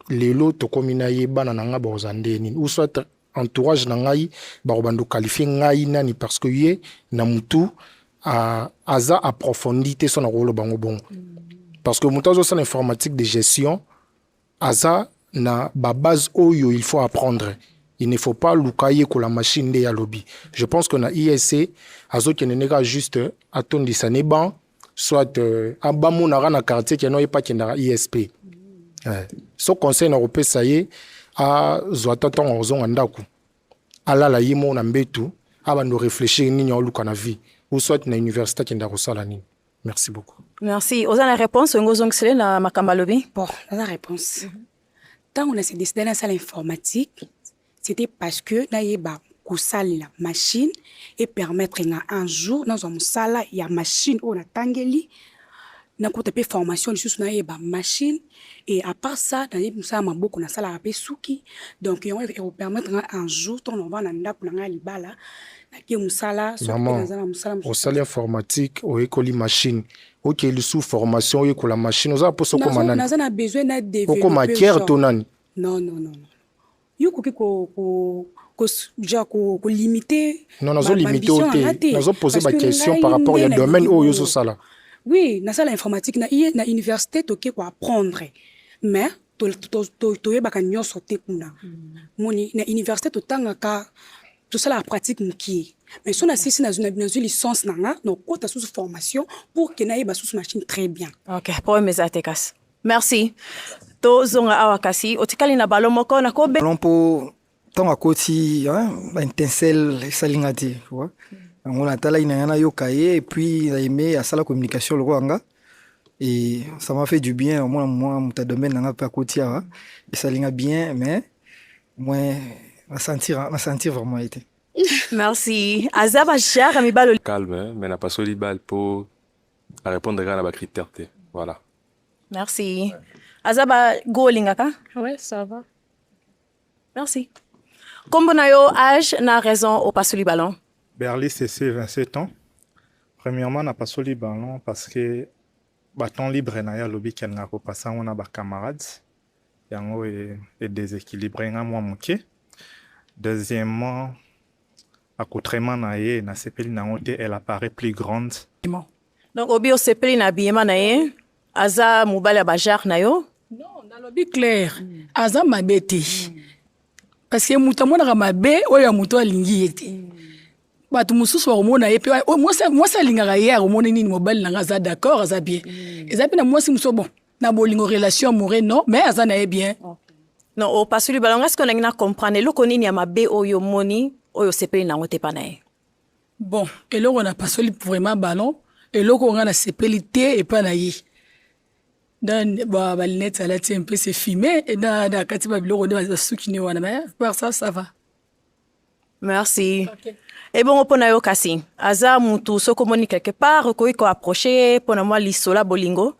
lelo to komina yeba na nga ba ozande nini. Ou soit entourage na ngai ba robando qualifier ngai nani parce que yé na mutu aza approfondi te son rôle bango bon. Parce que mutu zo sa informatique de gestion aza na ba base oyo il faut apprendre. Il ne faut pas lukaye ko la machine de ya lobby. Je pense que na ISC azo keneneka juste atondi sa neban soit abamo na quartier qui no pas qui na ISP. Ce conseil na repesa ye a zoata ton ozonga ndaku. Ala la yimo na mbetu abando réfléchir nini oluka na vie ou soit na université kenda kosala nini. Merci beaucoup. Merci. Oza la réponse ngozongisele na makamba lobi? Bon, la réponse. Quand on a décidé dans la salle informatique, c'était parce que naïba kusali la machine et permettre un jour dans une salle il y a machine on a tangeli na kotepe formation sur naïba machine et à part ça naïba ça m'a beaucoup na salle à pesuki donc on va permettre un jour ton on va na ndaku na libala na ki musala so au salle informatique au école machine OK le sous formation au école machine oza poso ko manani na besoin na développer ko matière tonani non yuko ko genre ko limiter non nazo limiter oté nazo poser ba question par rapport au domaine où yo sala. Oui, na salle informatique na université to ko apprendre mais to yebaka nyonso te kuna moni na université to tangaka tout ça la pratique muki mais so na sisi na licence nanga no kota sous formation pour que na yeba sous machine très bien. OK, pour mes atekas. Merci. To zonga awakasi otikali na balo moko na ko po tonga koti ba étincelle salingati tu vois. On a tala ina yo kaye et puis il a aimé à la communication le rwanga et ça m'a fait du bien au moins moi mon domaine nanga pa koti et ça linga bien mais moi va sentir vraiment été. Merci. Azaba jar mi balo calme mais n'a pas soli bal pour répondre à ba critère té. Voilà. Merci. Azaba golinga ka? Ouais, ça va. Merci. Comme na yo âge na raison au pasoli ballon. Berly CC 27 ans. Premièrement, n'a pas soli ballon parce que bâton libre na ya lobby ken nga ko passa on a ba camarades. Yango est déséquilibré nga moi moké. Deuxièmement, accoutrement na ye na sepeli na ngote elle apparaît plus grande. Donc obi o sepeli na biyema na ye aza mobali ba jar na yo? Non, na lobby clair. Aza mabeti. Parce que muta mona mabe oyo muto alingi ete. Batu mususu wa romona ye pe moi ça lingaka ye romona nini mobali nanga aza d'accord aza bien. Ezapi na moi si muso bon na bolingo relation amoureux non mais aza na ye bien. Non o pasuli balonga ce qu'on a comprendre loko nini ya mabe oyo moni oyo sepeli na ngote pa na ye. Bon, eloko na pasoli vraiment ballon eloko nga na sepeli te et pa na ye. Dans ba lunette ça là un peu c'est filmé et dans kati ba biloko de soukine wana mais par ça va. Merci. Okay. Et bon pona yo kasi aza mutu soko moni quelque part ko approcher pona moi lisola bolingo.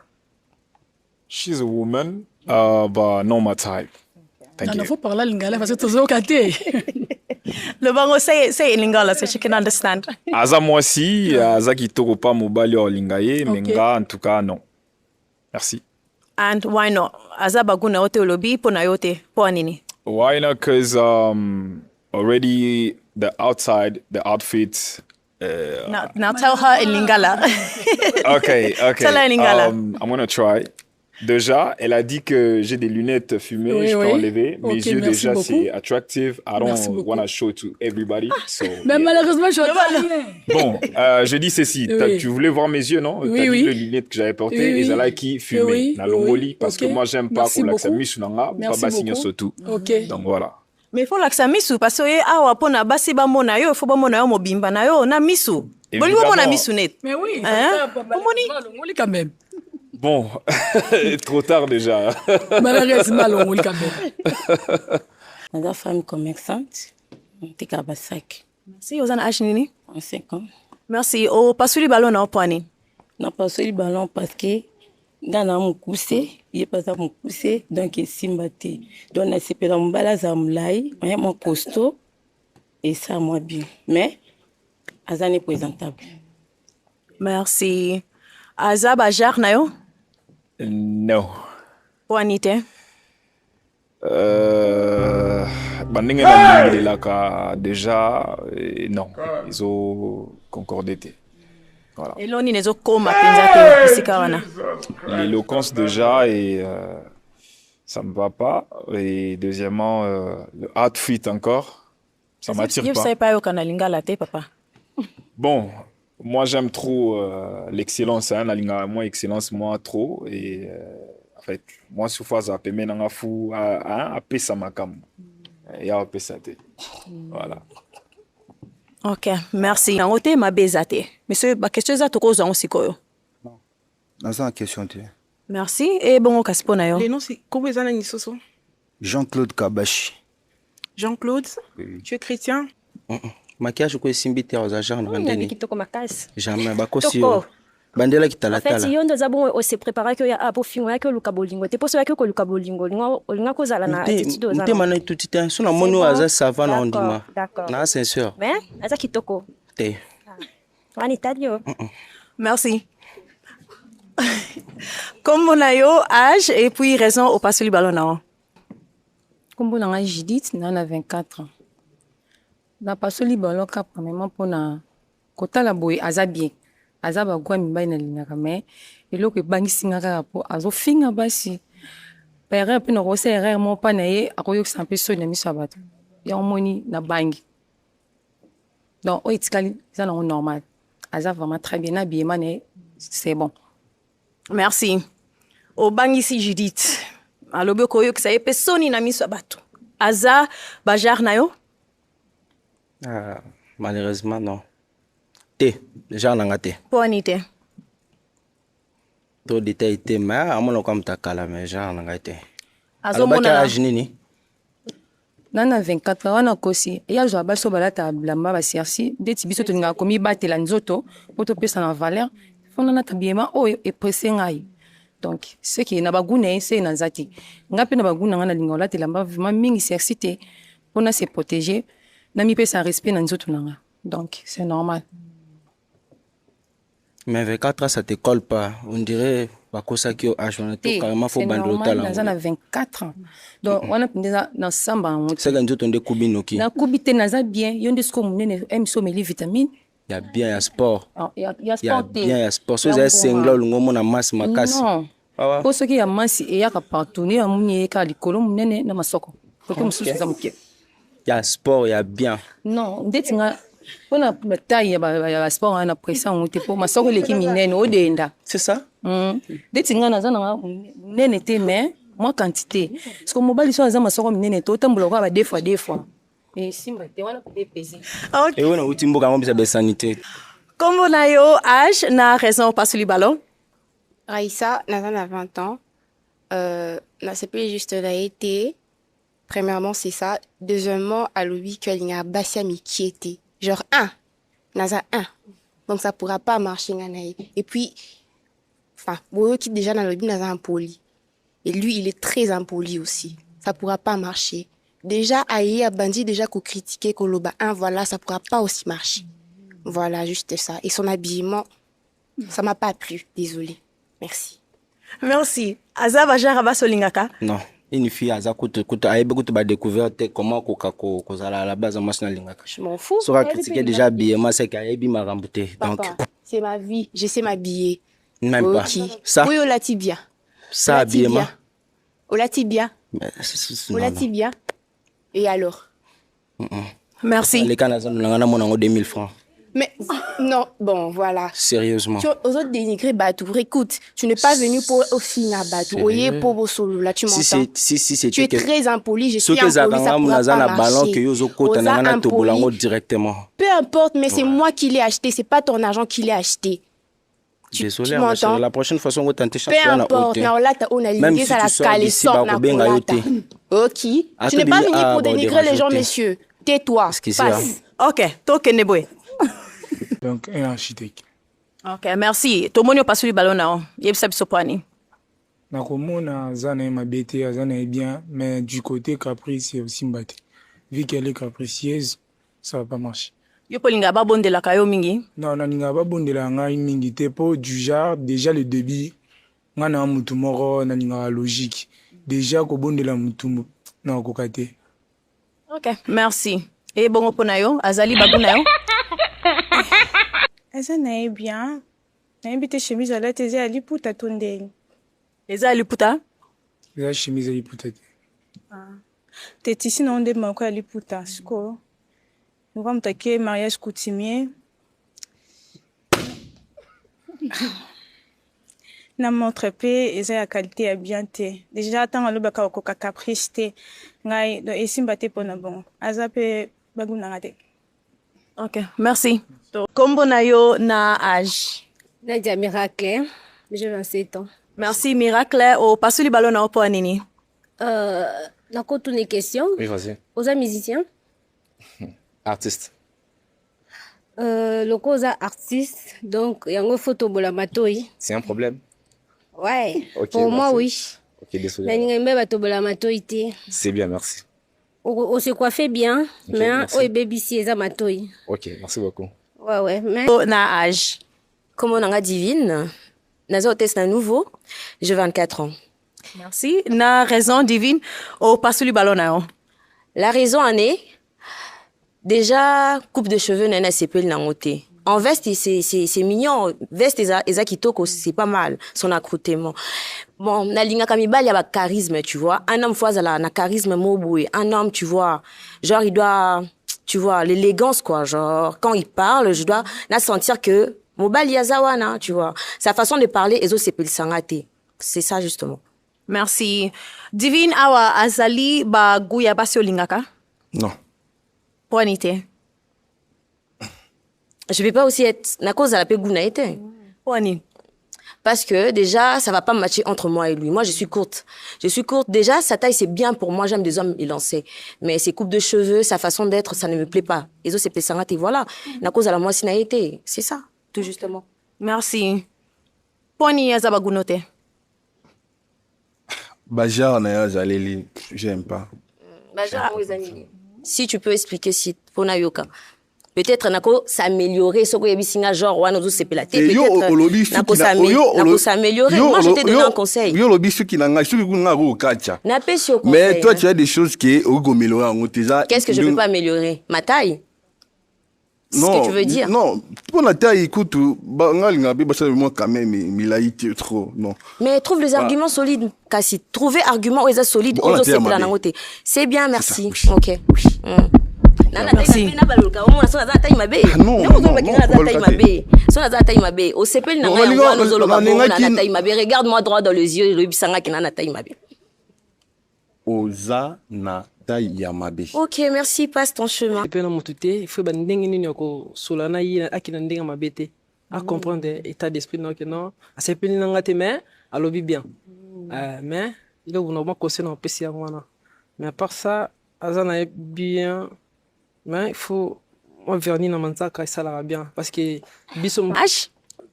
She's a woman but not my type. Thank you. Il faut parler lingala parce que tozo kate. Le bango say lingala so she can understand. Aza moi si aza kitoko pa mobali o lingaye menga en tout cas non. Merci. And why not? Aza baguna ote olobi pona yote po nini? Why not? Because already the outfit. Now tell her in Lingala. Okay. Tell her in Lingala. I'm gonna try. Déjà, elle a dit que j'ai des lunettes fumées, je peux enlever. Mes yeux déjà c'est attractive. I don't want to show it to everybody. So, mais malheureusement je vois pas. Bon, je dis ceci. Tu voulais voir mes yeux, non? Oui, t'as vu les lunettes que j'avais portées. Et là qui fumaient. Na longoli parce que moi j'aime pas qu'on l'accès mis sur nga, pas bassigner surtout. Donc voilà. Mais faut l'accès misu parce que awa pona basi ba mona yo, faut ba mona yo mobimba na yo na misu. Boli ba mona misu net. Mais oui. Hein? Longoli quand même. Bon, trop tard déjà. Malheureusement, on quand même. La femme commerçante, t'es Kabasak. Merci, aux âges nini? En 5 ans. Merci. Oh, pas sur le ballon, non, poignet. Non, pas sur le ballon parce que dans mon coussé, il n'est pas à mon coussé, donc il s'y battait. Donc, on a séparé mon balaz à moulay, mon costaud, et ça, moi, bien. Mais, Azan est présentable. Merci. Azab Ajar, nayo? No. Poignité. Bandingue na laka déjà non, ils ont concordé. Voilà. Et l'on est au coma penzate isikarana. L'éloquence déjà et ça me va pas et deuxièmement le outfit encore ça m'attire pas. Je sais pas au kanalinga la te papa. Bon, moi j'aime trop l'excellence hein, la linga moi excellence moi trop et en fait moi sous phase à pemer nanga fou à pesa makam. Ya pesa te. Voilà. Ok, merci. Nango te mabeza te. Monsieur, ba question za toko zango sikoyo. Naza question te. Merci. Et bon kasi pona yo. Le nom c'est comment ezana nisoso? Jean-Claude Kabashi. Jean-Claude, tu es chrétien? Maquillage ko esimbi te aux agents bandeni. Kitoko makasi. Jamais bakosi yo. Bandela kitala En fait, tala. yo ndo zabon o se préparer que ya apo fingo ya que luka bolingo. Te poso ya que luka bolingo. Linga ko zala na attitude ozana. Nte mana tutita. Sona moni aza savant na ondima. D'accord. Na sincère. Mais aza kitoko. Te. Wani tadio. Merci. Comme on a yo âge et puis raison au passer le ballon là. Comme on a Judith, on a 24 ans. Na paso li ballon ka premièrement pour na kota la boy azabie. Azaba kwa mibali na linga mais eloko ebangisinga kaka po azofinga basi. Pere pe no rose erreur mo pa na ye akoyo sampe so na miso bato. Ya omoni na bangi. Donc o itikali ça non normal. Azaba vraiment très bien habillé mané c'est bon. Merci. Au bangisi Judith. Alobe koyo kisaye pesoni na miso bato. Aza bajar na yo? Malheureusement non. Te, genre nanga te. Poni te. To détail te mais amono comme ta kala mais genre nanga te. Azomona âge nini? Nana 24 ans wana kosi. Ya zo baso balata blamba ba sersi. Deti biso to nga komi batela nzoto poto pesa na valeur. Fona na tabiema o e pressé ngai. Donc ce qui na bagune c'est na zati. Ngapi na baguna ngana lingola te lamba vraiment mingi sercité pour se protéger. Na mi pesa respect na nzoto nanga. Donc c'est normal. Mais 24 ans, ça te colle pas. On dirait bakosa ki o âge on était carrément faut bandre tal. C'est normal, 24 ans. Donc on a déjà dans samba. C'est quand tu te kubino ki. Na kubite naza bien, yonde sko munene emso meli vitamine. Il y a bien, il y a sport. Il y a sport. Il y a bien, il y a sport. Si vous avez singla lungo mona masse makasi. Non. Pour ceux qui a masse et ya ka partout ni amunye ka likolo munene na masoko. Pour que mususu za muke. Il y a sport, il y a bien. Non, ndetinga pona taille ya sport na pression on te pour masoko leki minene odenda. C'est ça? Ndetinga na zana nene te mais moi quantité. Parce que mobile so za masoko minene to tambulo kwa ba deux fois. Et simba te wana peut peser. Et on a utimbo quand même ça sanité. Comme on a yo âge na raison passe le ballon. Raïssa, Nathan 20 ans. Na CP juste là été. Premièrement, c'est ça. Deuxièmement, à l'obi que il y a Bassiami qui était. Genre 1. Naza 1. Donc ça pourra pas marcher nganaï. Et puis, enfin, Boyo qui déjà dans l'obi Naza impoli. Et lui, il est très impoli aussi. Ça pourra pas marcher. Déjà, Aïe a bandit déjà qu'on critiquait qu'on loba 1, voilà, ça pourra pas aussi marcher. Voilà, juste ça. Et son habillement, ça m'a pas plu. Désolée. Merci. Merci. Aza bajar abasolingaka? Non. Une fille aza kuta aïbe kuta ba découverte comment ko zala à la base national lingaka. Je m'en fous. Sera critiquer déjà habillement c'est qu'aïbe m'a rambouté. Donc c'est ma vie, je sais m'habiller. Même pas. Ça. Oui, au latibia. Ça habillement. Au latibia. Au latibia. Et alors? Merci. Les Canadiens nous avons 2000 francs. Mais non, bon, voilà. Sérieusement. Tu aux autres dénigré Batou. Écoute, tu n'es pas venu pour au final Batou. Oye pour vos solo là, tu m'entends? Si tu es très impoli, je suis impoli, ça pourra pas marcher. Directement. Peu importe, mais c'est moi qui l'ai acheté, c'est pas ton argent qui l'ai acheté. Désolé, la prochaine fois on va tenter peu importe, on a lié ça la calé sort na kolata. OK. Tu n'es pas venu pour dénigrer les gens, messieurs. Tais-toi. Passe. OK, toke neboy. Donc, un architecte. Ok, merci. Tout le monde passe le ballon là. Il y a ça pani. Nakomona zana ma bête, zana est bien, mais du côté caprice c'est aussi mbaté. Vu qu'elle est capricieuse, ça va pas marcher. Yo polinga ba bonde la kayo mingi. Non, ninga ba bonde la ngai mingi te po du genre déjà le débit. Ngana mutu moro na ninga logique. Déjà ko bonde la mutu na ko kate. Ok, merci. Et bon opona yo, azali baguna yo. Eza na bien. Na invité chemise à la teze ali puta tondeli. Eza ali puta? Eza chemise ali puta. Te tisi na onde mako ali puta sko. Nous avons attaqué mariage coutumier. Na montre pe eza ya qualité ya bien te. Déjà tant alo baka ko caprice te. Ngai do esimba te pona bon. Aza pe baguna ngate. Ok, merci. Kombo na yo na âge? Nadia Miracle, j'ai 27 ans. Merci Miracle. O pasuli balo na opo nini? Nako toutes les questions. Oui, vas-y. Aux musiciens. Artiste. Le cause artiste, donc il y a une photo de la matoi. C'est un problème? Ouais. Ok, pour moi, merci. oui. Ok, désolé. C'est bien, merci. On se coiffe bien, Ok, mais merci. on baby si eza matoi. Ok, merci beaucoup. Ouais, mais. Na âge? Comment on a divine? Nazo test na nouveau. J'ai 24 ans. Merci. Na raison divine au pasuli balo na yo? La raison en est déjà coupe de cheveux nana sepel na ngote. En veste c'est mignon, veste eza kitoko, c'est pas mal son accoutrement. Bon, na linga kamibali ya ba charisme, tu vois. Un homme fois na charisme moboué. Un homme, tu vois, genre il doit, tu vois, l'élégance quoi, genre quand il parle, je dois na sentir que mobali yazawana, tu vois. Sa façon de parler ezo sepel sangate. C'est ça justement. Merci. Divine awa azali ba guya basi olingaka? Non. Poanité. Je vais pas aussi être na cause à la peguna été. Poani. Parce que déjà, ça va pas matcher entre moi et lui. Moi, je suis courte. Déjà, sa taille, c'est bien pour moi. J'aime des hommes élancés. Mais ses coupes de cheveux, sa façon d'être, ça ne me plaît pas. Les autres, c'est pessangat et voilà. Na cause à la moi, été. C'est ça, tout justement. Merci. Poani yazabagunote. Baja, on a zaleli, j'aime pas. Si tu peux expliquer si pour Nayoka. Peut-être nako s'améliorer, ce que yabisinga genre wa nozo sepela te peut-être nako s'améliorer. Moi je t'ai donné un conseil. Yo lobi suki na ngai suki kuna ko kacha. Na pesi au conseil. Mais toi tu as des choses qui au gomelo en déjà. Qu'est-ce que je peux pas améliorer? Ma taille? C'est ce que tu veux dire? Non, pour la taille écoute bangal ngabi basa moi quand même milaïti trop non. Mais trouve les arguments solides kasi trouver argument oza solide ozo sepela na ngote. C'est bien, merci. OK. Merci. Regarde-moi droit dans les yeux. Oza na taille yamabe. Ok, merci, passe ton chemin. Il faut comprendre l'état d'esprit non que non. C'est plus mais à l'obi bien. Mais il faut normalement conseiller un peu si mais à part ça, azana bien. Mais il faut venir dans mon sac, ça va bien. Parce que bisom H.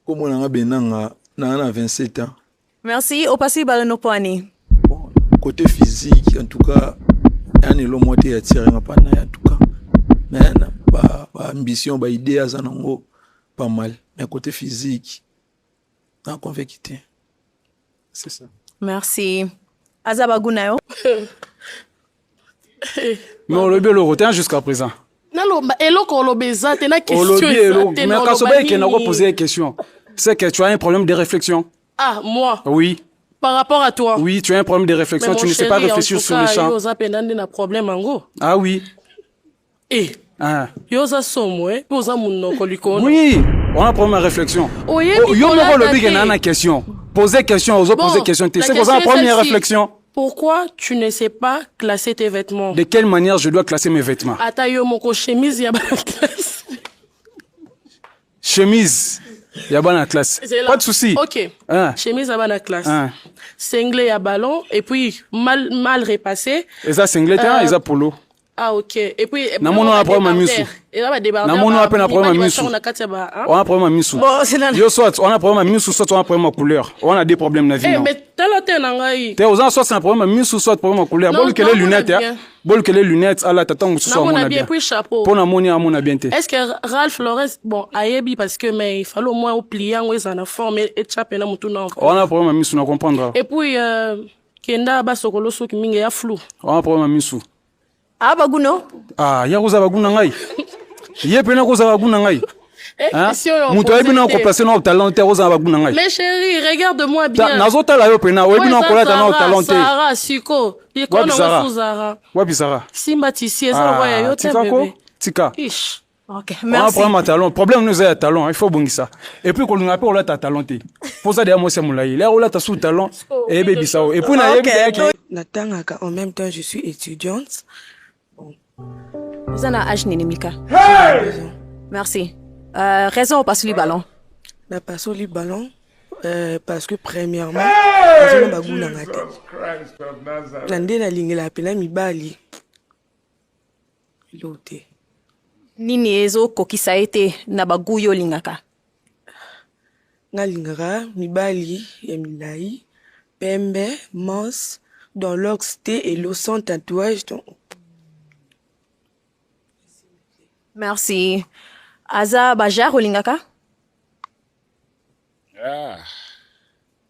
Comme on a benanga, na 27 ans. Merci. Au passé, balono poani. Côté physique, en tout cas, un elo moté attiré en tout cas. Mais ba ambition, ba idée à zanango pas mal. Mais côté physique, na convaincité. C'est ça. Merci. Azabagunayo. Mais on le retient jusqu'à présent. Non, eloko lobeza, t'es na question. Mais quand on a posé une question, c'est que tu as un problème de réflexion. Ah, moi? Oui. Par rapport à toi? Oui, tu as un problème de réflexion, tu ne sais pas réfléchir sur le champ. Ah oui. Eh. Ah. Oui, on a un problème de réflexion. Oui, question. Poser question, aux autres poser question. Tu sais qu'on a une première réflexion. Pourquoi tu ne sais pas classer tes vêtements? De quelle manière je dois classer mes vêtements? Atayo moko chemise ya ba classe. Chemise ya ba na classe. Pas de souci. OK. Chemise ya ba na classe. Singlet ya ballon et puis mal repassé. Et ça singlet et ça polo. Ah OK. Et puis na mono na problème misu. Na mono a peine problème misu. On a problème misu. Yo soit on a problème misu soit on a problème couleur. On a des problèmes na vie. Mais tala tena ngai. Te aux soit c'est un problème misu soit problème couleur. Bon que les lunettes Bon que les lunettes à la tata musu soit mon bien. Pour na moni à mon bien. Est-ce que Ralph Lauren bon ayebi parce que mais il fallait au moins au pliant ou ça na forme et chape na mutu na. On a problème misu na comprendre. Et puis kenda ba sokolo soki mingi ya flou. On a problème misu. Abaguno? Ah, ya kuza baguna ngai. Ye pena kuza baguna ngai. Muto ebi na ko passer na talent te kuza baguna ngai. Mais chérie, regarde-moi bien. Nazota la yo pena, ebi na ko la talent talent te. Sarah siko. Ikono Zara. Wapi Sarah? Simba tisi eza roya yo te bébé. Tika. Ish. OK, merci. On a talent. Problème nous est talent, il faut bongisa. Et puis qu'on nous appelle on la talent te. Pour ça derrière moi c'est moulaï. Là on la ta sous talent et bébé ça. Et puis na yebi Natanga en même temps je suis étudiante. Vous en avez âge Mika? Merci. Raison au passe le ballon. Na passe le ballon parce que premièrement, azona bagula ngate. Nande na lingela pena mibali. Lote. Nini ezo kokisa ete na baguyo lingaka. Nga lingaka mibali ya milai, pembe, mos, dans l'oxté et le sans tatouage. Donc... Merci. Aza bajar olingaka? Ah.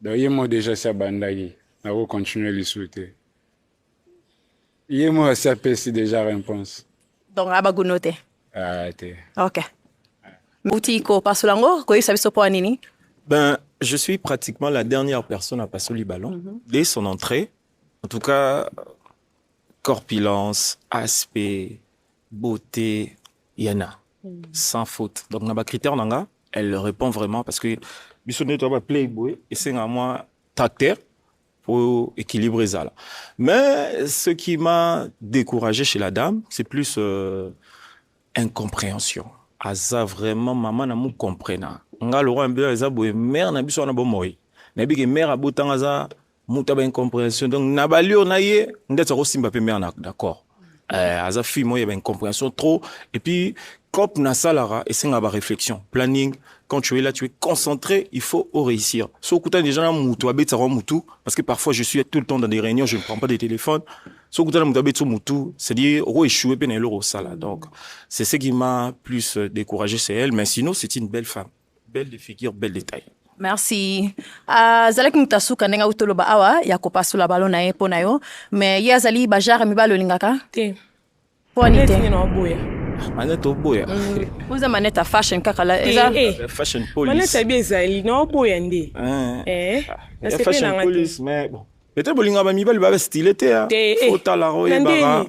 Donc, moi déjà ça bandagi. On va continuer les souhaiter. Moi ça c'est déjà réponse. Donc abagunote. Ah, t'es. OK. Outiko pasolango, ko yisabiso po nini? Ben, je suis pratiquement la dernière personne à passer le ballon. Dès son entrée, en tout cas, corpulence, aspect, beauté, il y en a. Sans faute. Donc, dans les critères, elle répond vraiment parce que Bissonnet doit playboy et c'est à moi tracteur pour équilibrer ça. Là. Mais ce qui m'a découragé chez la dame, c'est plus incompréhension. Aza vraiment maman na mu comprena. Nga loro ambe aza boye mère na biso na bomoy. Na bi ke mère abotanga za muta ba incompréhension. Donc na balio na ye ndetsa ko simba pe mère na d'accord. Aza fille mo ya ba incompréhension trop et puis cop na salara et c'est nga ba réflexion, planning. Quand tu es là, tu es concentré, il faut réussir. So kuta déjà na mutu abetsa ro mutu parce que parfois je suis tout le temps dans des réunions, je ne prends pas de téléphone. So kuta na mutu abetsa mutu, c'est-à-dire ro échouer pe na loro sala. Donc c'est ce qui m'a plus découragé, c'est elle, mais sinon c'est une belle femme. Belle de figure, belle de taille. Merci. Zalaki mutasuka ndenga utoloba awa ya kopasula balo na ye pona yo, mais ya zali bajara mibalo lingaka? Te. Poni te. Na boya. Manette au boya. Vous avez manette fashion kakala. Fashion police. Manette bien zali na boya ndi. Fashion police mais bon. Peut-être bolinga ba mibali ba style te hein. Faut la roye bara.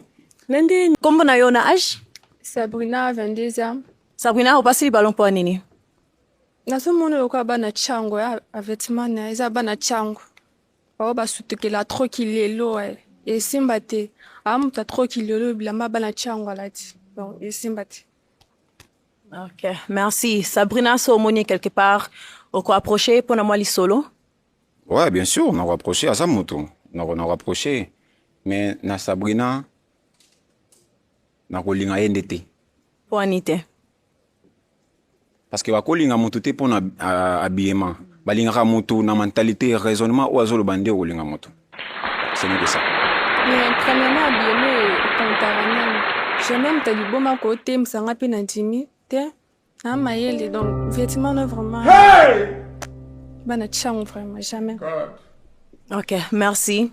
Nande. Kombo na yo na âge? Sabrina 22 ans. Sabrina opasi ballon po nini? Nazomona lokwa bana chango ya vêtement na eza bana chango. Ba ba sutukela trop kilelo et simbate. Amuta trop kilelo bilamba bana chango alati. Donc et simbate. OK, merci. Sabrina so moni quelque part au ko approcher pour na moi li solo? Ouais, bien sûr, on a rapproché à sa moto. On a rapproché. Mais na Sabrina na kolinga yendete. Pour anite. Parce que wakolinga moto te pour habillement. Balinga moto na mentalité raisonnement ou azolo bande kolinga moto. Ce n'est que ça. Mais premièrement habillement kontarana. Je même tali boma côté msanga pe na ndimi te. Na mayele donc vêtement non vraiment. Bana chango vraiment jamais. OK, merci.